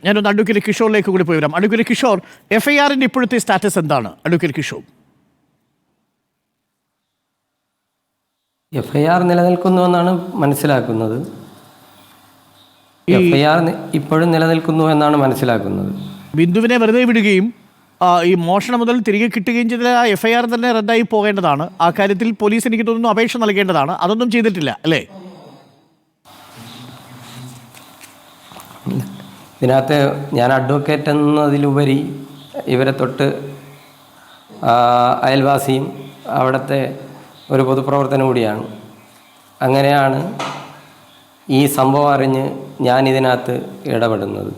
ഞാനൊന്ന് അഡ്വക്കേറ്റ് കിഷോറിലേക്ക് കൂടി പോയി വരാം. അഡ്വക്കേറ്റ് കിഷോർ, FIRന്റെ ഇപ്പോഴത്തെ സ്റ്റാറ്റസ് എന്താണ് അഡ്വക്കേറ്റ് കിഷോർ? FIR നിലനിൽക്കുന്നുവെന്നാണ് മനസ്സിലാക്കുന്നത്. FIR ഇപ്പോഴും നിലനിൽക്കുന്നു എന്നാണ് മനസ്സിലാക്കുന്നത്. ബിന്ദുവിനെ വെറുതെ വിടുകയും ഈ മോഷണം മുതൽ തിരികെ കിട്ടുകയും ചെയ്ത FIR തന്നെ റദ്ദായി പോകേണ്ടതാണ്. ആ കാര്യത്തിൽ പോലീസ് എനിക്ക് തോന്നുന്നു അപേക്ഷ നൽകേണ്ടതാണ്. അതൊന്നും ചെയ്തിട്ടില്ല അല്ലേ? ഇതിനകത്ത് ഞാൻ അഡ്വക്കേറ്റ് എന്നതിലുപരി ഇവരെ തൊട്ട് അയൽവാസിയും അവിടുത്തെ ഒരു പൊതുപ്രവർത്തനം കൂടിയാണ്. അങ്ങനെയാണ് ഈ സംഭവം അറിഞ്ഞ് ഞാനിതിനകത്ത് ഇടപെടുന്നത്.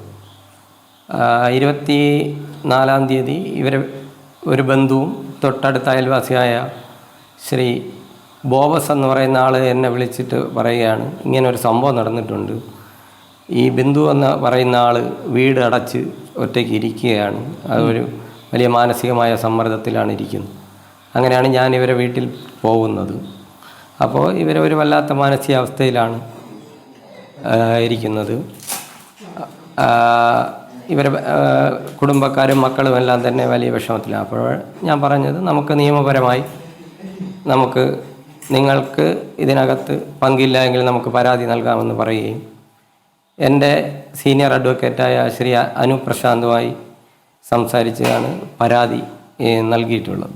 24-ാം തീയതി ഇവരെ ഒരു ബന്ധുവും തൊട്ടടുത്ത അയൽവാസിയായ ശ്രീ ബോബസ് എന്ന് പറയുന്ന ആൾ എന്നെ വിളിച്ചിട്ട് പറയുകയാണ്, ഇങ്ങനൊരു സംഭവം നടന്നിട്ടുണ്ട്. ഈ ബിന്ദു എന്ന് പറയുന്ന ആൾ വീട് അടച്ച് ഒറ്റയ്ക്ക് ഇരിക്കുകയാണ്. അതൊരു വലിയ മാനസികമായ സമ്മർദ്ദത്തിലാണ് ഇരിക്കുന്നത്. അങ്ങനെയാണ് ഞാൻ ഇവരെ വീട്ടിൽ പോകുന്നത്. അപ്പോൾ ഇവരെ ഒരു വല്ലാത്ത മാനസികാവസ്ഥയിലാണ് ഇരിക്കുന്നത്. ഇവരെ കുടുംബക്കാരും മക്കളും എല്ലാം തന്നെ വലിയ വിഷമത്തിലാണ്. അപ്പോൾ ഞാൻ പറഞ്ഞത്, നമുക്ക് നിയമപരമായി നിങ്ങൾക്ക് ഇതിനകത്ത് പങ്കില്ല എങ്കിൽ നമുക്ക് പരാതി നൽകാമെന്ന് പറയുകയും എൻ്റെ സീനിയർ അഡ്വക്കേറ്റായ ശ്രീ അനു പ്രശാന്തുമായി സംസാരിച്ചാണ് പരാതി നൽകിയിട്ടുള്ളത്.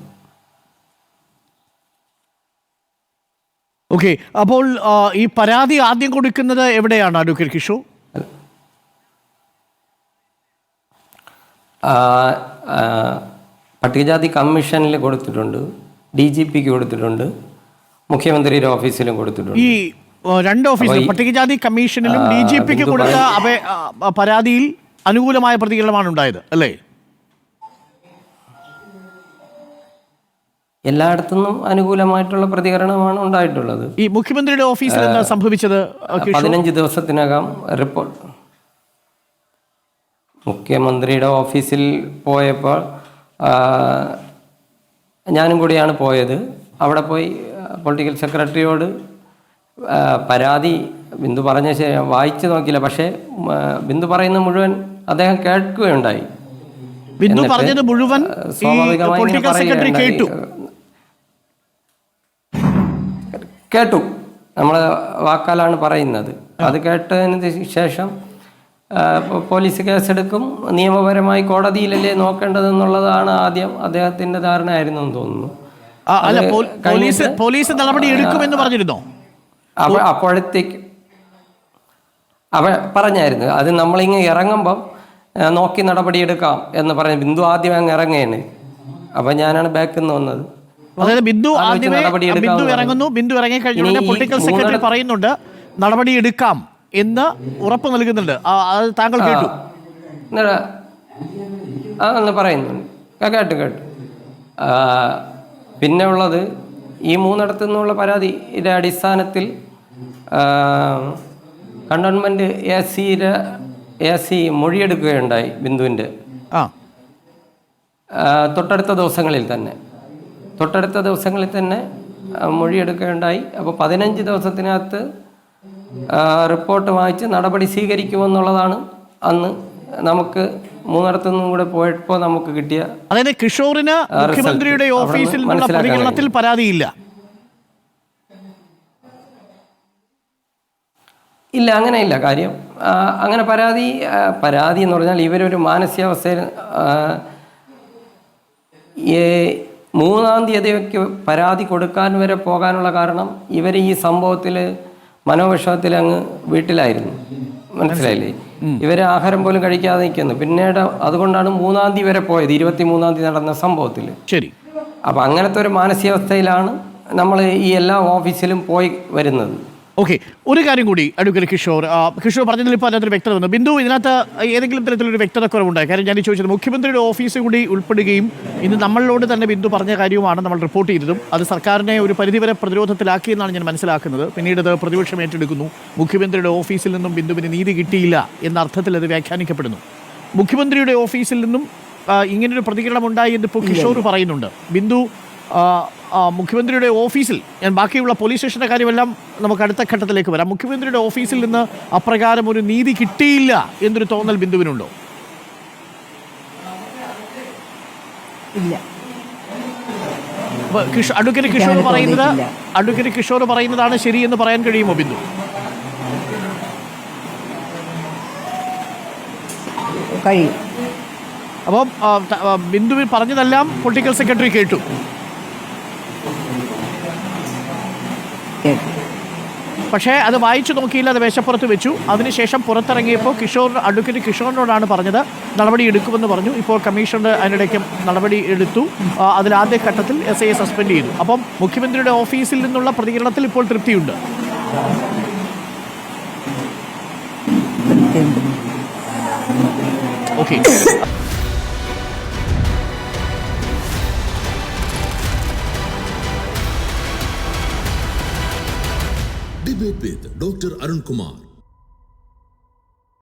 ഓക്കെ, അപ്പോൾ ഈ പരാതി ആദ്യം കൊടുക്കുന്നത് എവിടെയാണ് അഡ്വക്കേറ്റ് കിഷോർ? പട്ടികജാതി കമ്മീഷനിൽ കൊടുത്തിട്ടുണ്ട്, DGPക്ക് കൊടുത്തിട്ടുണ്ട്, മുഖ്യമന്ത്രിയുടെ ഓഫീസിലും കൊടുത്തിട്ടുണ്ട്. ഈ രണ്ട് ഓഫീസിലും പട്ടികജാതി കമ്മീഷനിലും DGPക്ക് കൊടുത്ത പരാതിയിൽ അനുകൂലമായ പ്രതികരണമാണ് ഉണ്ടായത് അല്ലേ? എല്ലായിടത്തുനിന്നും അനുകൂലമായിട്ടുള്ള പ്രതികരണമാണ് ഉണ്ടായിട്ടുള്ളത്. ഈ മുഖ്യമന്ത്രിയുടെ ഓഫീസിൽ എന്താ സംഭവിച്ചത്? 15 ദിവസത്തിനകം റിപ്പോർട്ട്. മുഖ്യമന്ത്രിയുടെ ഓഫീസിൽ പോയപ്പോൾ ഞാനും കൂടിയാണ് പോയത്. അവിടെ പോയി പൊളിറ്റിക്കൽ സെക്രട്ടറിയോട് പരാതി ബിന്ദു പറഞ്ഞ വായിച്ചു നോക്കിയില്ല. പക്ഷേ ബിന്ദു പറയുന്ന മുഴുവൻ അദ്ദേഹം കേൾക്കുകയുണ്ടായി. ബിന്ദു പറഞ്ഞത് മുഴുവൻ പൊളിറ്റിക്കൽ സെക്രട്ടറി കേട്ടു. നമ്മൾ വാക്കാലാണ് പറയുന്നത്. അത് കേട്ടതിന് ശേഷം പോലീസ് കേസെടുക്കും, നിയമപരമായി കോടതിയിലല്ലേ നോക്കേണ്ടതെന്നുള്ളതാണ് ആദ്യം അദ്ദേഹത്തിൻ്റെ ധാരണയായിരുന്നു എന്ന് തോന്നുന്നു. പോലീസ് നടപടി എടുക്കുമെന്ന് പറഞ്ഞിരുന്നോ? അപ്പോഴത്തേക്ക് പറഞ്ഞായിരുന്നു, അത് നമ്മളിങ്ങ് ഇറങ്ങുമ്പം നോക്കി നടപടിയെടുക്കാം എന്ന് പറഞ്ഞ് ബിന്ദു ആദ്യം അങ്ങ് ഇറങ്ങുകയാണ്. അപ്പം ഞാനാണ് ബാക്കിൽ നിന്ന് വന്നത്. അതായത് ബിന്ദു ഇറങ്ങുന്നു, ബിന്ദു ഇറങ്ങി കഴിഞ്ഞ പൊളിറ്റിക്കൽ സെക്രട്ടറി പറയുന്നുണ്ട് നടപടി എടുക്കാം എന്ന് ഉറപ്പ് നൽകുന്നുണ്ട്. അത് താങ്കൾ കേട്ടു? എന്ന് പറയുന്നുണ്ട്. കേട്ടു. പിന്നെ ഉള്ളത് ഈ 3 നിന്നുള്ള പരാതിയുടെ അടിസ്ഥാനത്തിൽ കണ്ടോൺമെൻറ് AC മൊഴിയെടുക്കുകയുണ്ടായി ബിന്ദുവിൻ്റെ. തൊട്ടടുത്ത ദിവസങ്ങളിൽ തന്നെ മൊഴിയെടുക്കുകയുണ്ടായി. അപ്പോൾ 15 ദിവസത്തിനകത്ത് റിപ്പോർട്ട് വായിച്ച് നടപടി സ്വീകരിക്കുമെന്നുള്ളതാണ് അന്ന് നമുക്ക് 3 നിന്നും കൂടെ പോയപ്പോൾ നമുക്ക് കിട്ടിയ. അതായത് കിഷോറിന് മുഖ്യമന്ത്രിയുടെ ഓഫീസിൽ നിന്നുള്ള പ്രതികരണത്തിൽ പരാതിയില്ല? ഇല്ല, അങ്ങനെയില്ല. കാര്യം അങ്ങനെ പരാതി എന്ന് പറഞ്ഞാൽ ഇവരൊരു മാനസികാവസ്ഥയിൽ 3-ാം തീയതിക്ക് പരാതി കൊടുക്കാൻ വരെ പോകാനുള്ള കാരണം ഇവർ ഈ സംഭവത്തിൽ മനോവിഷമത്തിൽ അങ്ങ് വീട്ടിലായിരുന്നു. മനസ്സിലായില്ലേ? ഇവർ ആഹാരം പോലും കഴിക്കാതെ നിൽക്കുന്നു. പിന്നീട് അതുകൊണ്ടാണ് 3-ാം തീയതി വരെ പോയത്, 23-ാം തീയതി നടന്ന സംഭവത്തിൽ. ശരി. അപ്പം അങ്ങനത്തെ ഒരു മാനസികാവസ്ഥയിലാണ് നമ്മൾ ഈ എല്ലാ ഓഫീസിലും പോയി വരുന്നത്. ഓക്കെ, ഒരു കാര്യം കൂടി അഡ്വക്കേറ്റ് കിഷോർ പറഞ്ഞതിൽ ഇപ്പോൾ അതിനകത്തൊരു വ്യക്തത വന്നു. ബിന്ദു, ഇതിനകത്ത് ഏതെങ്കിലും തരത്തിലൊരു വ്യക്തത കുറവുണ്ടായി? കാര്യം ഞാൻ ചോദിച്ചത് മുഖ്യമന്ത്രിയുടെ ഓഫീസ് കൂടി ഉൾപ്പെടുകയും ഇന്ന് നമ്മളോട് തന്നെ ബിന്ദു പറഞ്ഞ കാര്യവുമാണ് നമ്മൾ റിപ്പോർട്ട് ചെയ്തതും. അത് സർക്കാരിനെ ഒരു പരിധിവരെ പ്രതിരോധത്തിലാക്കിയെന്നാണ് ഞാൻ മനസ്സിലാക്കുന്നത്. പിന്നീട് അത് പ്രതിപക്ഷം ഏറ്റെടുക്കുന്നു. മുഖ്യമന്ത്രിയുടെ ഓഫീസിൽ നിന്നും ബിന്ദുവിന് നീതി കിട്ടിയില്ല എന്ന അർത്ഥത്തിൽ അത് വ്യാഖ്യാനിക്കപ്പെടുന്നു. മുഖ്യമന്ത്രിയുടെ ഓഫീസിൽ നിന്നും ഇങ്ങനൊരു പ്രതികരണം ഉണ്ടായി എന്ന് ഇപ്പോൾ കിഷോർ പറയുന്നുണ്ട്. ബിന്ദു മുഖ്യമന്ത്രിയുടെ ഓഫീസിൽ, ഞാൻ ബാക്കിയുള്ള പോലീസ് സ്റ്റേഷൻ്റെ കാര്യമെല്ലാം നമുക്ക് അടുത്ത ഘട്ടത്തിലേക്ക് വരാം, മുഖ്യമന്ത്രിയുടെ ഓഫീസിൽ നിന്ന് അപ്രകാരം ഒരു നീതി കിട്ടിയില്ല എന്നൊരു തോന്നൽ ബിന്ദുവിനുണ്ടോ? ഇല്ല. അഡ്വക്കേറ്റ് കിഷോർ പറയുന്നതാണ് ശരിയെന്ന് പറയാൻ കഴിയുമോ ബിന്ദു? കഴിയും. അപ്പം ബിന്ദുവിൽ പറഞ്ഞതെല്ലാം പൊളിറ്റിക്കൽ സെക്രട്ടറി കേട്ടു. പക്ഷേ അത് വായിച്ചു നോക്കിയില്ല, അത് മേശപ്പുറത്ത് വെച്ചു. അതിനുശേഷം പുറത്തിറങ്ങിയപ്പോൾ അഡ്വക്കേറ്റ് കിഷോറിനോടാണ് പറഞ്ഞത് നടപടി എടുക്കുമെന്ന് പറഞ്ഞു. ഇപ്പോൾ കമ്മീഷണർ അതിനിടയ്ക്ക് നടപടി എടുത്തു. അതിലാദ്യ ഘട്ടത്തിൽ SIയെ സസ്പെൻഡ് ചെയ്തു. അപ്പം മുഖ്യമന്ത്രിയുടെ ഓഫീസിൽ നിന്നുള്ള പ്രതികരണത്തിൽ ഇപ്പോൾ തൃപ്തിയുണ്ട്. Okay. Debate with Dr. Arun Kumar.